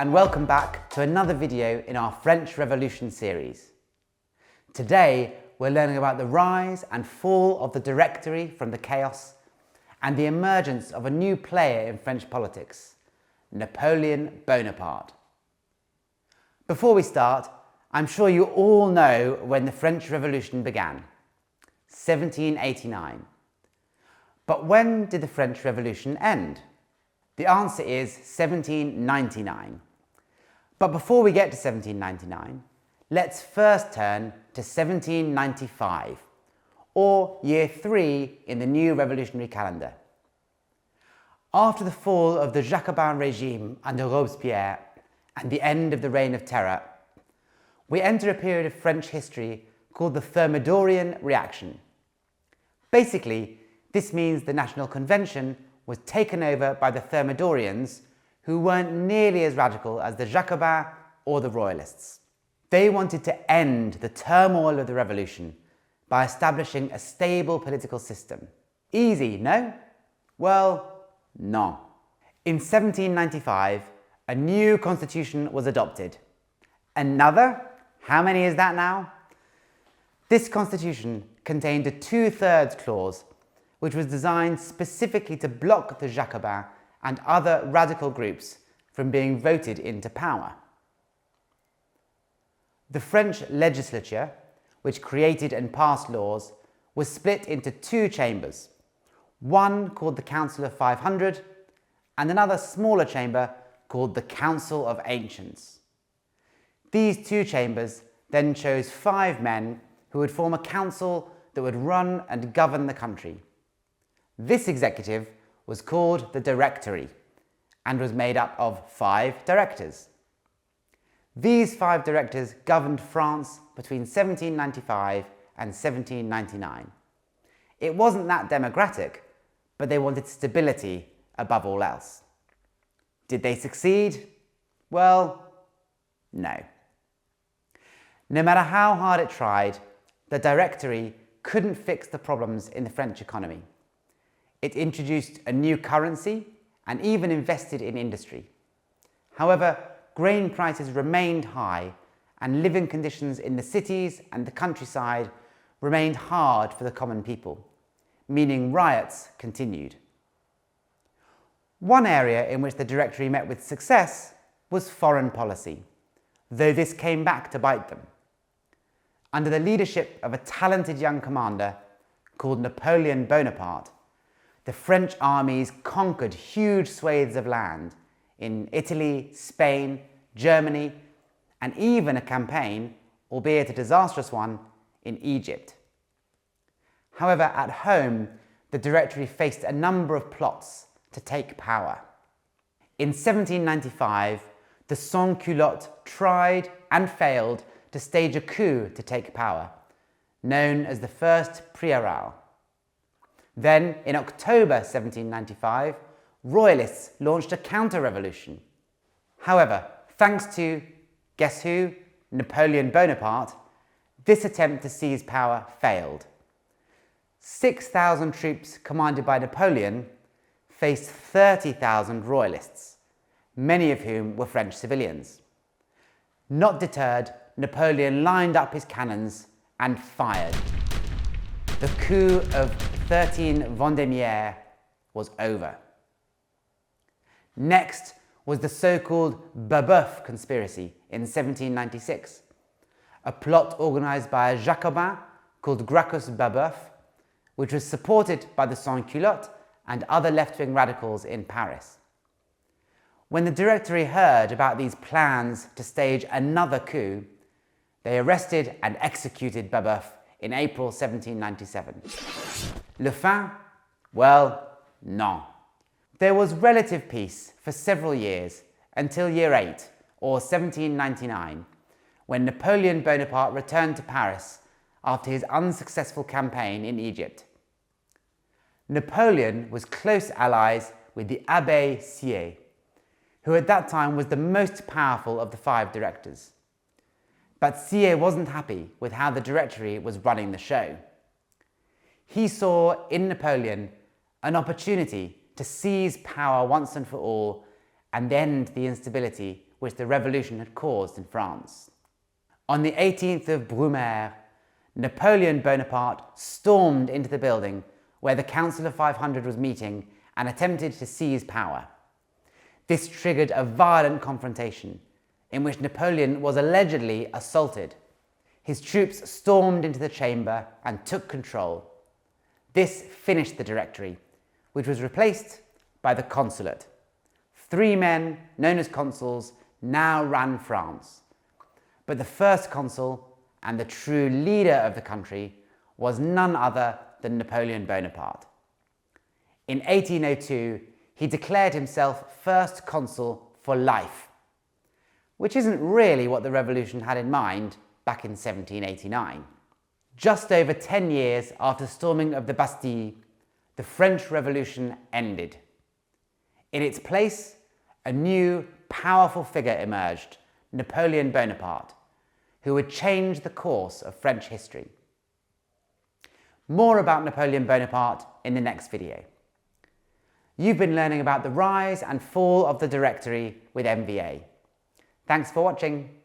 and welcome back to another video in our French Revolution series. Today we're learning about the rise and fall of the Directory from the chaos and the emergence of a new player in French politics, Napoleon Bonaparte. Before we start, I'm sure you all know when the French Revolution began, 1789. But when did the French Revolution end? The answer is 1799. But before we get to 1799, let's first turn to 1795, or year 3 in the new revolutionary calendar. After the fall of the Jacobin regime under Robespierre and the end of the Reign of Terror, we enter a period of French history called the Thermidorian reaction. Basically, this means the National Convention was taken over by the Thermidorians, who weren't nearly as radical as the Jacobins or the Royalists. They wanted to end the turmoil of the revolution by establishing a stable political system. Easy, no? Well, no. In 1795, a new constitution was adopted. Another? How many is that now? This constitution contained a 2/3 clause, which was designed specifically to block the Jacobins and other radical groups from being voted into power. The French legislature, which created and passed laws, was split into 2 chambers, one called the Council of 500 and another smaller chamber called the Council of Ancients. These 2 chambers then chose 5 men who would form a council that would run and govern the country. This executive was called the Directory and was made up of 5 directors. These 5 directors governed France between 1795 and 1799. It wasn't that democratic, but they wanted stability above all else. Did they succeed? Well, no. No matter how hard it tried, the Directory couldn't fix the problems in the French economy. It introduced a new currency and even invested in industry. However, grain prices remained high and living conditions in the cities and the countryside remained hard for the common people, meaning riots continued. One area in which the Directory met with success was foreign policy, though this came back to bite them. Under the leadership of a talented young commander called Napoleon Bonaparte, the French armies conquered huge swathes of land in Italy, Spain, Germany, and even a campaign, albeit a disastrous one, in Egypt. However, at home, the Directory faced a number of plots to take power. In 1795, the Sans-Culottes tried and failed to stage a coup to take power, known as the First Prairial. Then, in October 1795, Royalists launched a counter-revolution. However, thanks to, guess who? Napoleon Bonaparte, this attempt to seize power failed. 6,000 troops commanded by Napoleon faced 30,000 Royalists, many of whom were French civilians. Not deterred, Napoleon lined up his cannons and fired. The coup of 13 Vendémiaire was over. Next was the so-called Babeuf conspiracy in 1796, a plot organised by a Jacobin called Gracchus Babeuf, which was supported by the Sans-Culottes and other left-wing radicals in Paris. When the Directory heard about these plans to stage another coup, they arrested and executed Babeuf in April 1797. Le fin? Well, non. There was relative peace for several years until year 8, or 1799, when Napoleon Bonaparte returned to Paris after his unsuccessful campaign in Egypt. Napoleon was close allies with the Abbé Sieyès, who at that time was the most powerful of the 5 directors. But Sieyès wasn't happy with how the Directory was running the show. He saw in Napoleon an opportunity to seize power once and for all and end the instability which the revolution had caused in France. On the 18th of Brumaire, Napoleon Bonaparte stormed into the building where the Council of 500 was meeting and attempted to seize power. This triggered a violent confrontation in which Napoleon was allegedly assaulted. His troops stormed into the chamber and took control. This finished the Directory, which was replaced by the Consulate. 3 men, known as consuls, now ran France. But the first consul and the true leader of the country was none other than Napoleon Bonaparte. In 1802, he declared himself first consul for life, which isn't really what the revolution had in mind back in 1789. Just over 10 years after storming of the Bastille, the French Revolution ended. In its place, a new, powerful figure emerged, Napoleon Bonaparte, who would change the course of French history. More about Napoleon Bonaparte in the next video. You've been learning about the rise and fall of the Directory with MVA. Thanks for watching.